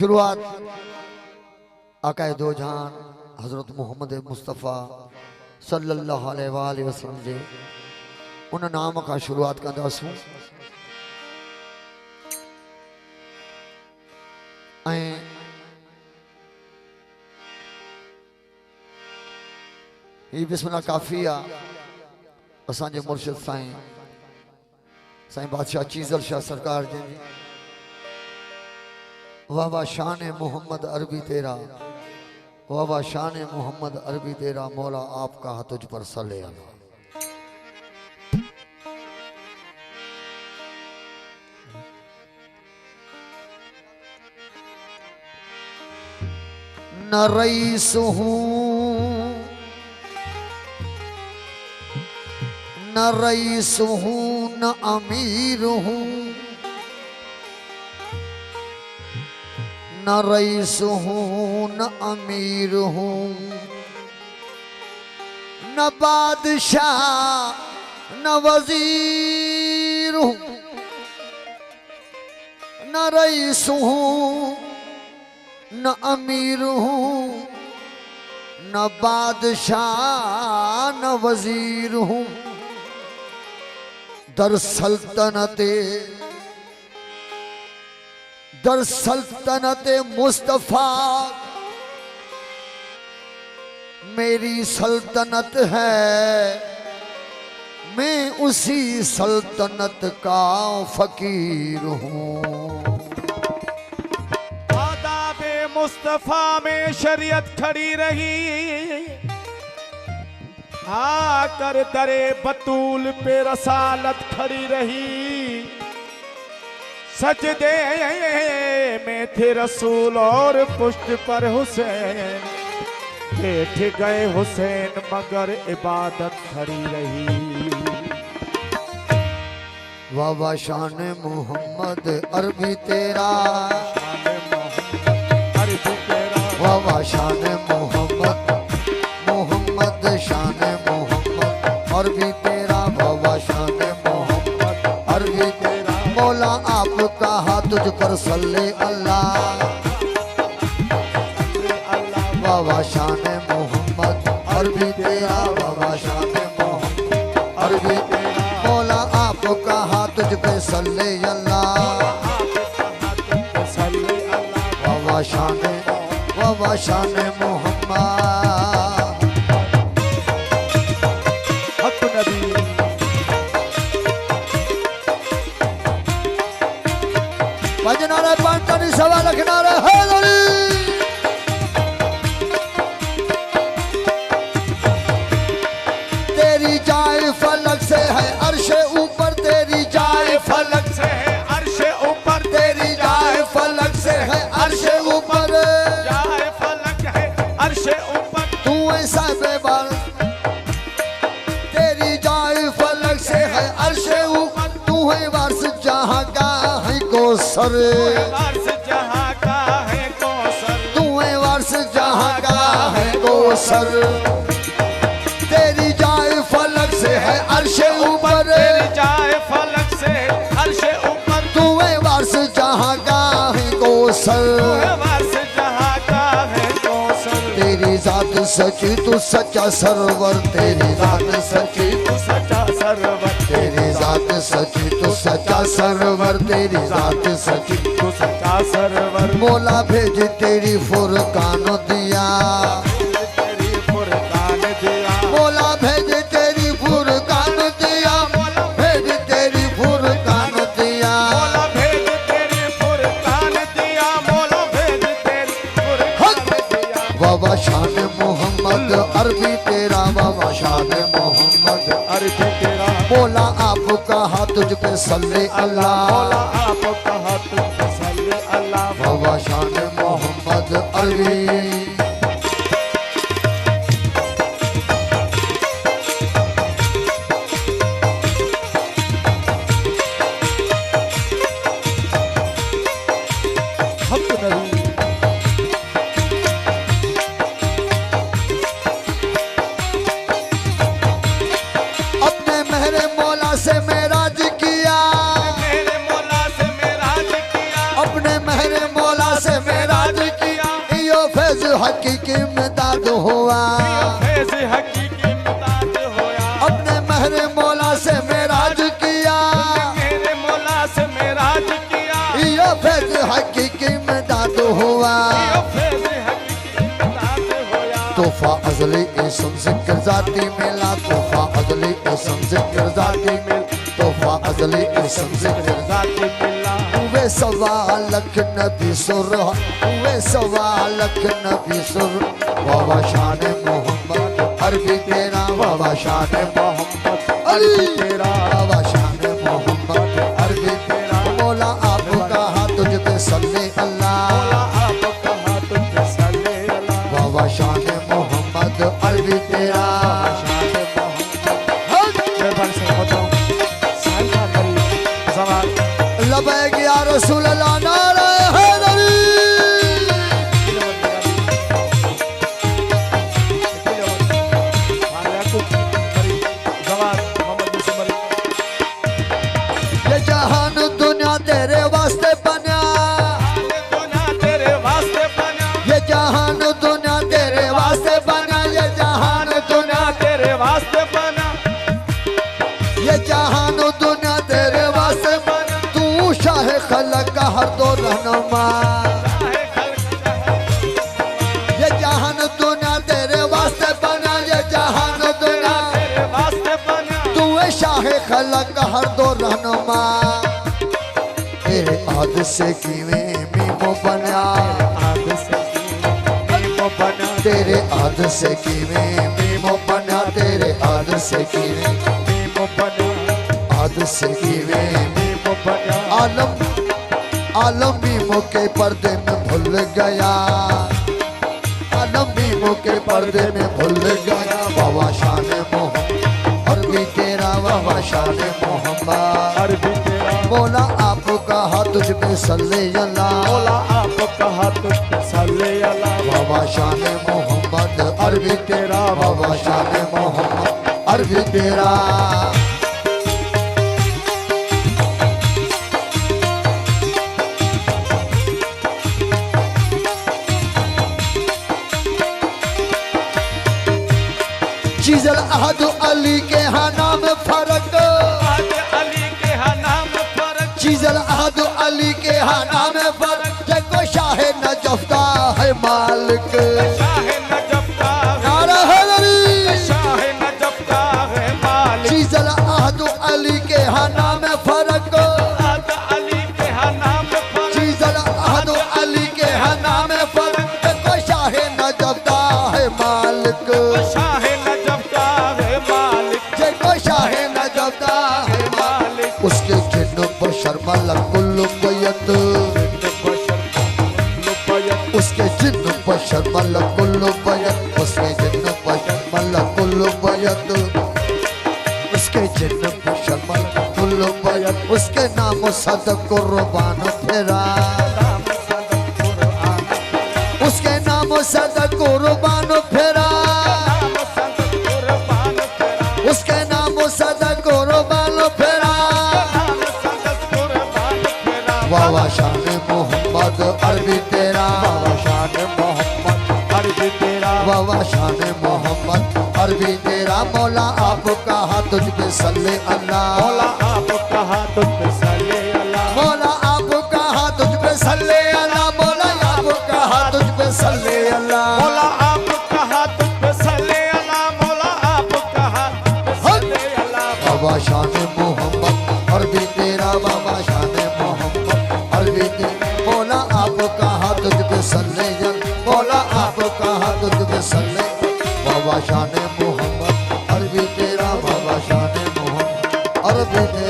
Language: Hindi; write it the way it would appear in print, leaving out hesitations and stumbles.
शुरुआत आकाए दो जहान हजरत मोहम्मद मुस्तफ़ा सल्लल्लाहु अलैहि वसल्लम जे उन नाम का शुरुआत कंदासूं। ही बिस्मिल्लाह काफ़ी आ असांजे मुर्शिद साईं साईं बादशाह चीज़ल शाह सरकार जी वाह वाह शान मोहम्मद अरबी तेरा, वाह वाह शान मोहम्मद अरबी तेरा, मौला आपका तुझ पर सले अला। न रईस हूँ न रईस हूँ न अमीर हूँ, न रईस हूँ न अमीर हूँ, न बादशाह न वजीर हूँ, न रईस हूँ न अमीर हूँ, न बादशाह न वजीर हूँ। दर सल्तनत मुस्तफ़ा मेरी सल्तनत है, मैं उसी सल्तनत का फकीर हूँ। आदाबे मुस्तफ़ा में शरीयत खड़ी रही, आकर दरे बतूल पे रसालत खड़ी रही। सजदे में थे रसूल और पुष्ट पर हुसैन, बैठ गए हुसैन मगर इबादत खड़ी रही। वाह वाह शान मोहम्मद अरबी तेरा, वाह वाह शान मोहम्मद शान मोहम्मद अरबी तेरा, वाह वाह शान मोहम्मद अरबी तेरा, मौला आपका हाथ तुझ पर सल्ले अल्लाह। वाह वाह शान मोहम्मद अरबी तेरा, वाह वाह शान मोहम्मद अरबी तेरा, मौला आपका हाथ तुझ पे सल्ले अल्लाह। वाह वाह शान मोहम्मद हक नबी। भजनारा पांचनी सवा लखनारा है तेरी जाए फलक से है अर्शे ऊपर, तेरी जाए फलक से है अर्शे ऊपर, तेरी जाए फलक से है अर्शे ऊपर, जाए फलक है अर्शे ऊपर। तू ऐसा बेबार तेरी जाए फलक से है अर्शे ऊपर, तू है वारस जहाँ का है कौसर, वारस जहाँ का है कौसर, तू है वारस जहाँ का है कौसर। तेरी जाए फलक से है अर्शे ऊपर, तेरी जाए फलक से अर्शे ऊपर, तू है वारस जहाँ का है कौसर। वारस जहाँ का है कौसर। तेरी जात सच्ची तू सच्चा सरवर, तेरी जात सच्ची तू सच्चा सरवर, तेरी जात सच्ची तू सच्चा सरवर, तेरी जात सच्ची तू सच्चा सरवर। मौला भेज तेरी फुरकान दिया, तेरी फुरकान दिया, मौला भेज तेरी फुरकान दिया, भेज तेरी फुरकान दिया। मौला भेज तेरी फुरकान दिया, मौला भेज तेरी फुरकान दिया। वाह शान मोहम्मद अरबी तेरा, वाह शान मोहम्मद अर्ज तेरा, मौला आपका हाथ तुझ पे सल्ले अल्लाह। मौला आपका हाथ पे सल्ले अल्लाह। वाह शान मोहम्मद अरबी हक नबी। अपने मेरे मौला से मेराज किया, मेरे मौला से मेराज किया, अपने मेरे मौला से मेरा हकीकी इमदाद हुआ, फैज हकीकी इमदाद होया, अपने महरे मौला से मेराज किया, मेरे मौला से मेराज किया, ये फैज हकीकी इमदाद हुआ। फैज हकीकी इमदाद होया, तोहफा अजली इसम जिक्र जाती मिला, तोहफा अजली इसम जिक्र जाती मिल, तोहफा अजली इसम जिक्र जाके मिला, हुए सवा लख नबी सुर, हुए सवा लख नबी सुर। बाबा शान मोहम्मद अरबी तेरा, बाबा शान मोहम्मद अरबी तेरा, बाबा शान मोहम्मद अरबी तेरा। मौला आपका हाथ तुझ पे सल्ले अल्लाह, मौला आप कहा तुझ पे सल्ले अल्लाह, बाबा शान मोहम्मद अरबी तेरा। मेहरबानी से बताऊं साहिबा करी जवान लबैक या रसूल अल्लाह, नारे हैदरी। ये जहान दुनिया तेरे वास्ते बना, ये जहान दुनिया तेरे वास्ते बना, ये जहान दुनिया, ये जहान दुनिया तेरे वास्ते बना। तू शाह खलक का हर दो रहनुमा, ये जहान दुनिया तेरे वास्ते बना, ये जहान दुनिया तू शाह खलक का हर दो रहनुमा। तेरे आद से किवें मीमो बना, तेरे आद से किवें मीमो बना, तेरे आद से किवें, आद से किवें आलम, आलम मीमो के पर्दे में भूल गया, आलम मीमो के पर्दे में भूल गया। बाबा शान मोहम्मद अरबी तेरा, बाबा शान मोहम्मद अरबी तेरा, मौला आपका हाथ तुझ पे सल्ले अल्लाह, मौला आप कहा तुझ पे सल्ले अल्लाह, बाबा शान मोहम्मद अरबी तेरा, बाबा शान मोहम्मद अरबी तेरा। चीज़ल अहद अली के हाँ नाम फर्क, आज अली के हाँ नाम फर्क, चीज़ल अहद अली के हाँ नाम फर्क। देखो शाह नजफ का है मालिक, शाह नजफ का नारा हैदरी। शाह नजफ का है मालिक, चीज़ल अहद अली के हाँ नाम फर्क, आज अली के हाँ नाम फर्क, चीज़ल अहद अली के हाँ नाम फर्क। देखो शाह नजफ का है मालिक, शाह नजफ का है मालिक, देखो शाह नजफ का है मालिक। उसके जिन्न बशर मलक कुल बैत, उसके जिन्न बशर मलक कुल बैत, उसके जिन्न बशर मलक कुल बैत, उसके जिन्न बशर मलक कुल बैत। उसके नाम सद कुर्बान फेरा, उसके नाम सद कुर्बान फेरा, उसके नाम सद कुर्बान फेरा। बाबा शान मोहम्मद अरबी तेरा, बाबा शान मोहम्मद अरबी तेरा, बाबा शान मोहम्मद अरबी तेरा। मौला आपका हाथ तुझ पे सल्ले अल्लाह, मौला आप कहा तुझ पे सल्ले अल्लाह, मौला आपका हाथ तुझ पे सल्ले अल्लाह, मौला आपका हाथ तुझ पे सल्ले अल्लाह। मौला आप कहा तुझ पे सल्ले अल्लाह, मौला आप कहा तुझ पे सल्ले अल्लाह। बाबा शान मोहम्मद अरबी तेरा, बाबा शान मोहम्मद अरबी तेरा। मौला आपका हाथ तुझ पे सल्ले अल्लाह, मौला आपका हाथ तुझ पे सल्ले। बाबा शान मोहम्मद अरबी तेरा, बाबा शान मोहम्मद अरबी तेरा।